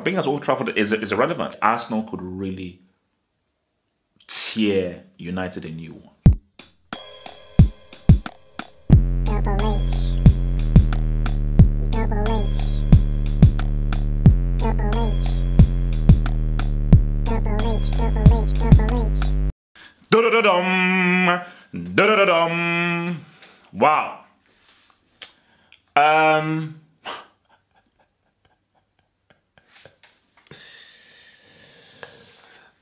being at Old Trafford is irrelevant. Arsenal could really tear United a new one. Double H. Double H. Double H. Double H. Double H. Double H. Da-da-da-dum. Da-da-da-dum. Wow.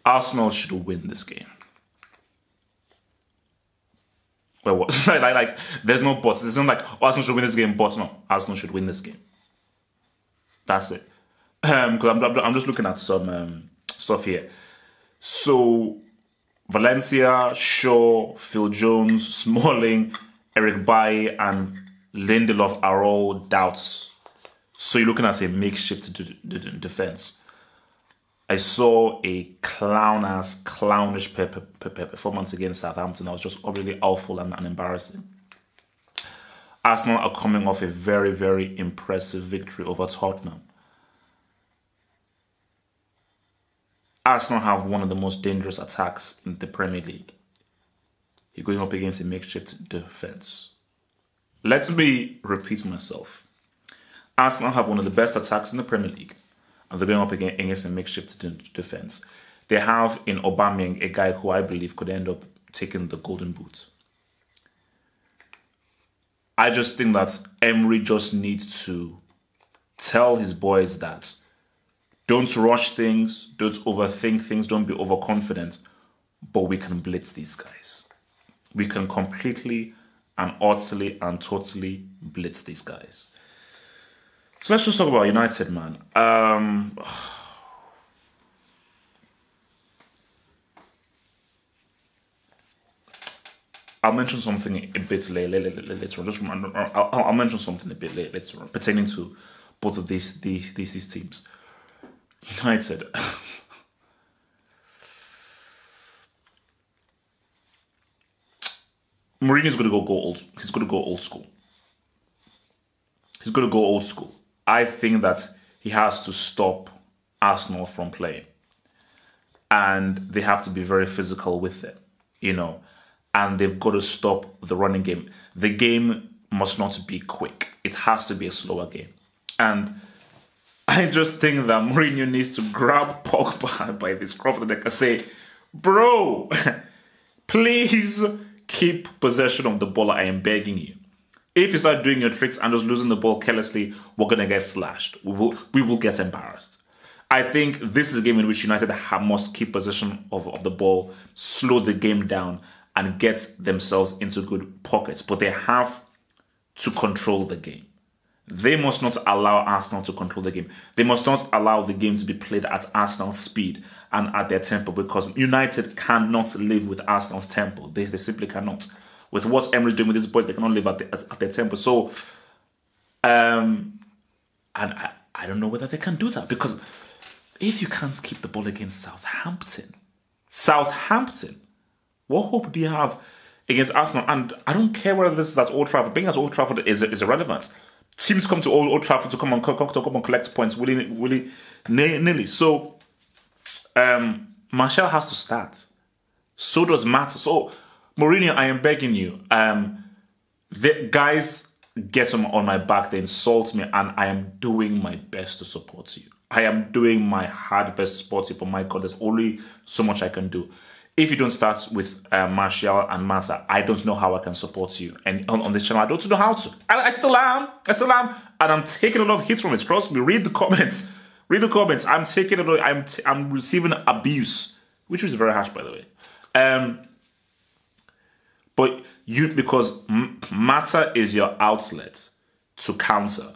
Arsenal should win this game. Well, what? like, there's no buts. There's not like, oh, Arsenal should win this game, but no, Arsenal should win this game. That's it. Because I'm just looking at some stuff here. So, Valencia, Shaw, Phil Jones, Smalling, Eric Bailly, and Lindelof are all doubts. So you're looking at a makeshift defense. I saw a clownish performance against Southampton. That was just really awful and embarrassing. Arsenal are coming off a very, very impressive victory over Tottenham. Arsenal have one of the most dangerous attacks in the Premier League. You're going up against a makeshift defense. Let me repeat myself. Arsenal have one of the best attacks in the Premier League, and they're going up against a makeshift defense. They have in Aubameyang a guy who I believe could end up taking the golden boot. I just think that Emery just needs to tell his boys that don't rush things, don't overthink things, don't be overconfident, but we can blitz these guys. We can completely and utterly and totally blitz these guys. So let's just talk about United, man. I'll mention something a bit later on. I'll mention something a bit later on pertaining to both of these teams. United. Mourinho's going to go old. He's going to go old school. He's going to go old school. I think that he has to stop Arsenal from playing. And they have to be very physical with it, you know. And they've got to stop the running game. The game must not be quick. It has to be a slower game. And I just think that Mourinho needs to grab Pogba by the scruff of the neck and say, bro, please keep possession of the ball. I am begging you. If you start doing your tricks and just losing the ball carelessly, we're going to get slashed. We will get embarrassed. I think this is a game in which United must keep possession of the ball, slow the game down, and get themselves into good pockets. But they have to control the game. They must not allow Arsenal to control the game. They must not allow the game to be played at Arsenal's speed and at their tempo, because United cannot live with Arsenal's tempo. They simply cannot. With what Emery's doing with these boys, they cannot live at their tempo. So, and I don't know whether they can do that, because if you can't keep the ball against Southampton, what hope do you have against Arsenal? And I don't care whether this is at Old Trafford. Being at Old Trafford is irrelevant. Teams come to Old Trafford to come and collect points willy-nilly. So, Martial has to start. So does Mata. So, Mourinho, I am begging you. The guys get on my back, they insult me, and I am doing my best to support you. I am doing my hard best to support you, but my God, there's only so much I can do. If you don't start with Martial and Mata, I don't know how I can support you. And on this channel, I don't know how to. I still am. And I'm taking a lot of hits from it. Trust me, read the comments. Read the comments. I'm taking a lot. I'm receiving abuse, which is very harsh, by the way. But because Mata is your outlet to counter,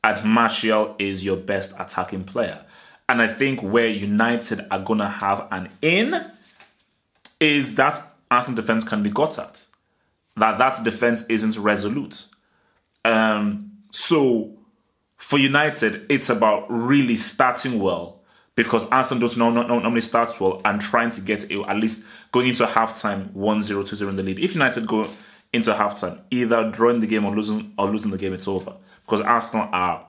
and Martial is your best attacking player. And I think where United are going to have an in is that Arsenal defense can be got at. That defense isn't resolute. So for United, it's about really starting well, because Arsenal don't normally start well, and trying to get at least going into halftime 1-0, 2-0 in the lead. If United go into halftime either drawing the game or losing the game, it's over, because Arsenal are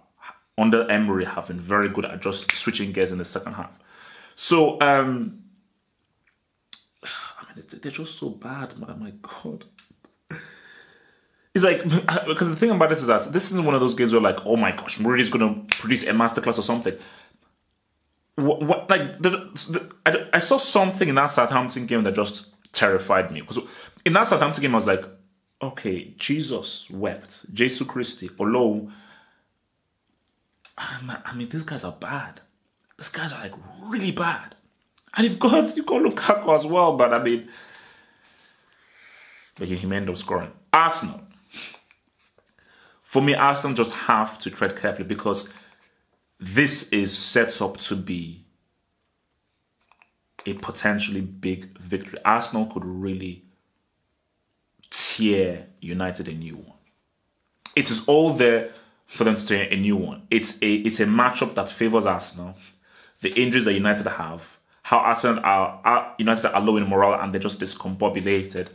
under Emery have been very good at just switching gears in the second half. So, I mean, they're just so bad, man. My God. It's like, because the thing about this is that this isn't one of those games where like, oh my gosh, Mourinho's going to produce a masterclass or something. I saw something in that Southampton game that just terrified me. Because in that Southampton game, I was like, okay, Jesus wept. Jesu Christi, Olo. I mean, these guys are bad. These guys are like really bad. And you've got Lukaku as well, but I mean, but he may end up scoring. Arsenal. For me, Arsenal just have to tread carefully because this is set up to be a potentially big victory. Arsenal could really tear United a new one. It is all there for them to tear a new one. It's a matchup that favours Arsenal. The injuries that United have, how United are low in morale and they're just discombobulated.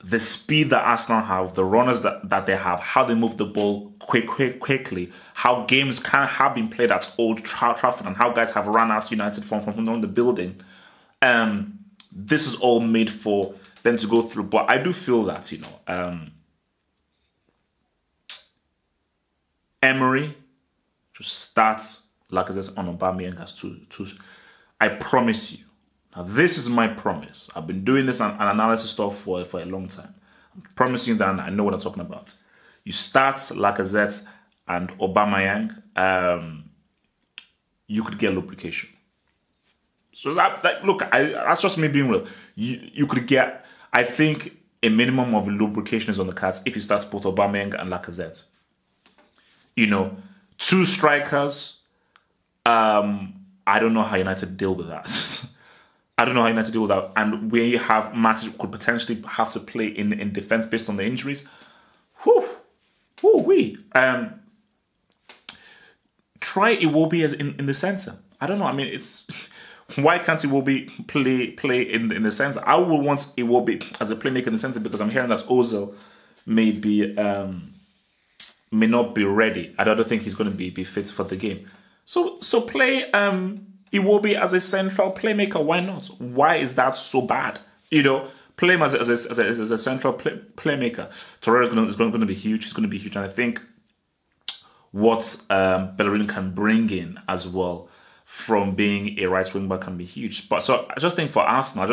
The speed that Arsenal have, the runners that they have, how they move the ball quickly, how games have been played at Old Trafford and how guys have run out United from the building. This is all made for them to go through. But I do feel that, Emery just starts Lacazette on Aubameyang as two. I promise you. Now, this is my promise. I've been doing this and analysis stuff for a long time. I'm promising that I know what I'm talking about. You start Lacazette and Aubameyang, you could get lubrication. So that's just me being real. You could get, I think, a minimum of lubrication is on the cards if you start both Aubameyang and Lacazette. Two strikers. I don't know how United deal with that. I don't know how United deal with that. And where you have Matic could potentially have to play in defense based on the injuries. Try Iwobi as in the center. I don't know. I mean, it's why can't Iwobi play in the center? I would want Iwobi as a playmaker in the center because I'm hearing that Ozil may not be ready. I don't think he's going to be fit for the game. So play Iwobi as a central playmaker. Why not? Why is that so bad? Play him as a central playmaker. Torreira is going to be huge. He's going to be huge, and I think what Bellerin can bring in as well from being a right wing back can be huge. But so I just think for Arsenal,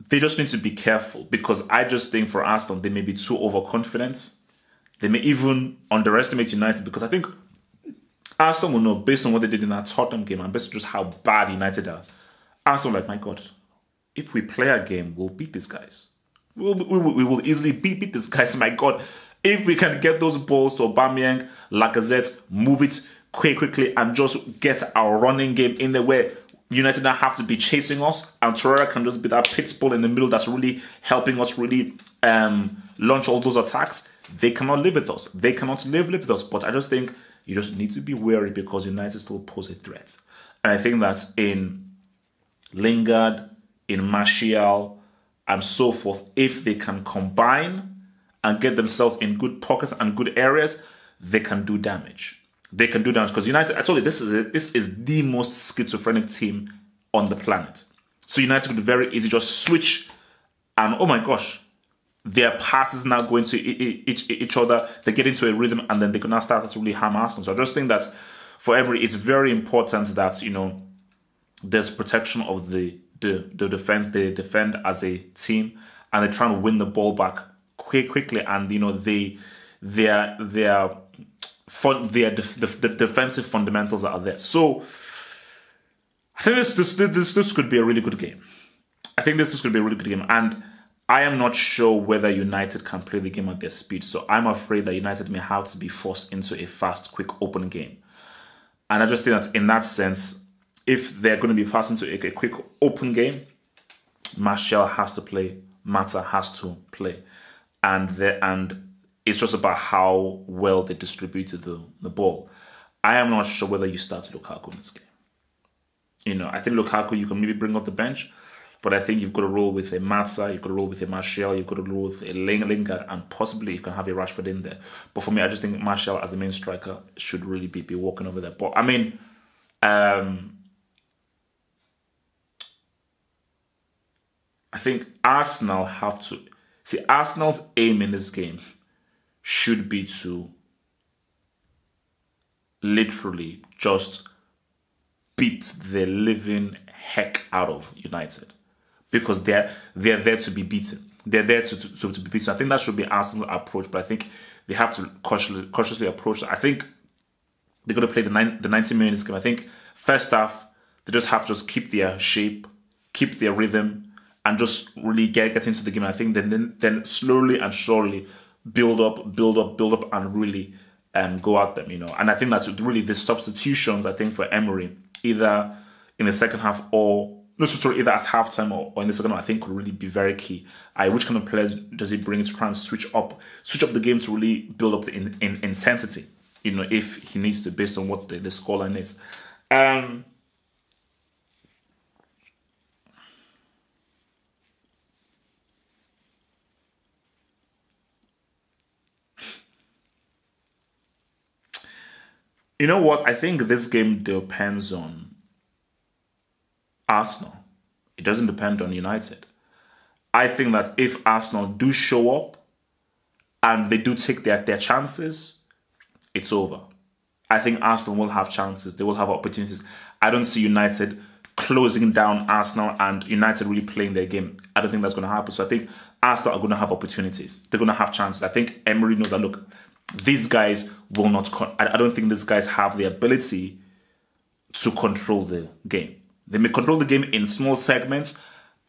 they just need to be careful because I just think for Arsenal they may be too overconfident. They may even underestimate United because I think Arsenal will know based on what they did in that Tottenham game and based on just how bad United are. Arsenal my God, if we play a game, we'll beat these guys. We will easily beat these guys. My God, if we can get those balls to Aubameyang, Lacazette, move it quickly and just get our running game in there where United don't have to be chasing us and Torreira can just be that pit bull in the middle that's really helping us really launch all those attacks. They cannot live with us. They cannot live with us. But I just think you just need to be wary because United still pose a threat. And I think that in Lingard, in Martial, and so forth, if they can combine and get themselves in good pockets and good areas, they can do damage. They can do damage because United, I told you, this is the most schizophrenic team on the planet. So United could very easily just switch and, oh my gosh, their passes now go into each other. They get into a rhythm and then they can now start to really harm Arsenal. So I just think that for Emery, it's very important that, there's protection of the defense. They defend as a team and they try and win the ball back quickly. And, their defensive fundamentals are there. So I think this could be a really good game. I think this is going to be a really good game. And I am not sure whether United can play the game at their speed. So I'm afraid that United may have to be forced into a fast, quick, open game. And I just think that in that sense, if they're going to be forced into a quick, open game, Martial has to play, Mata has to play. And it's just about how well they distributed the ball. I am not sure whether you start Lukaku in this game. I think Lukaku, you can maybe bring off the bench. But I think you've got to roll with a Matza, you've got to roll with a Martial, you've got to roll with a Lingard, and possibly you can have a Rashford in there. But for me, I just think Martial as the main striker should really be walking over there. But I mean, I think Arsenal have to... See, Arsenal's aim in this game should be to literally just beat the living heck out of United. Because they're there to be beaten. They're there to be beaten. I think that should be Arsenal's approach, but I think they have to cautiously approach it. I think they're going to play the 90 minutes game. I think first half, they just have to just keep their shape, keep their rhythm, and just really get into the game. I think then slowly and surely build up, and really go at them, you know. And I think that's really the substitutions, I think, for Emery, either in the second half either at halftime or in the second half, I think could really be very key. Which kind of players does he bring to try and switch up the game to really build up the intensity, you know, if he needs to, based on what the scoreline is. You know what? I think this game depends on Arsenal. It doesn't depend on United. I think that if Arsenal do show up and they do take their chances, it's over. I think Arsenal will have chances. They will have opportunities. I don't see United closing down Arsenal and United really playing their game. I don't think that's going to happen. So I think Arsenal are going to have opportunities. They're going to have chances. I think Emery knows that, look, these guys will not... I don't think these guys have the ability to control the game. They may control the game in small segments.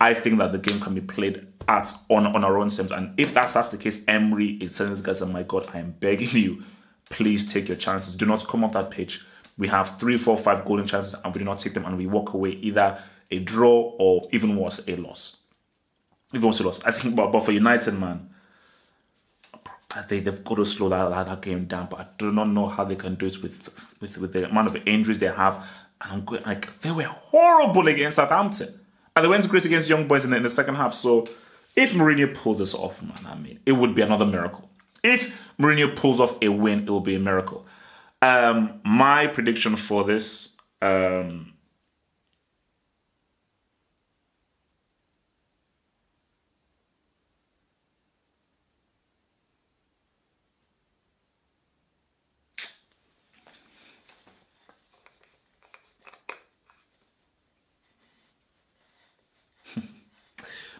I think that the game can be played on our own terms. And if that's the case, Emery is telling these guys, oh my God, I am begging you, please take your chances. Do not come off that pitch. We have 3, 4, 5 golden chances and we do not take them and we walk away either a draw or even worse, a loss. Even worse, a loss. I think, but for United, man, they've got to slow that game down, but I do not know how they can do it with the amount of injuries they have. And I'm going, like, they were horrible against Southampton. And they went great against Young Boys in the second half. So if Mourinho pulls this off, man, I mean, it would be another miracle. If Mourinho pulls off a win, it will be a miracle. My prediction for this...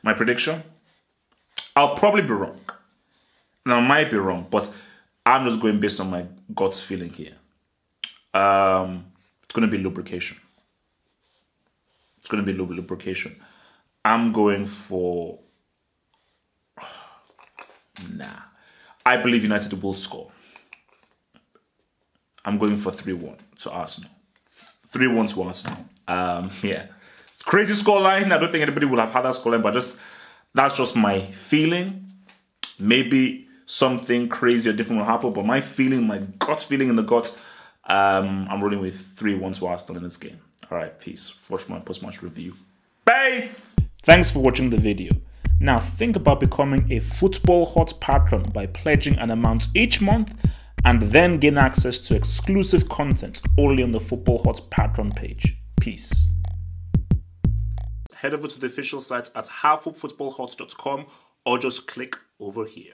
My prediction? I'll probably be wrong. Now, I might be wrong, but I'm just going based on my gut feeling here. It's going to be lubrication. It's going to be lubrication. I'm going for... Nah. I believe United will score. I'm going for 3-1 to Arsenal. 3-1 to Arsenal. Yeah. Crazy scoreline. I don't think anybody will have had that scoreline, but that's just my feeling. Maybe something crazy or different will happen, but my feeling, my gut feeling in the guts, I'm rolling with 3-1 to Arsenal in this game. All right, peace. Watch my post-match review. Peace! Thanks for watching the video. Now think about becoming a Football Hot patron by pledging an amount each month and then gain access to exclusive content only on the Football Hot patron page. Peace. Head over to the official site at halffootballhot.com or just click over here.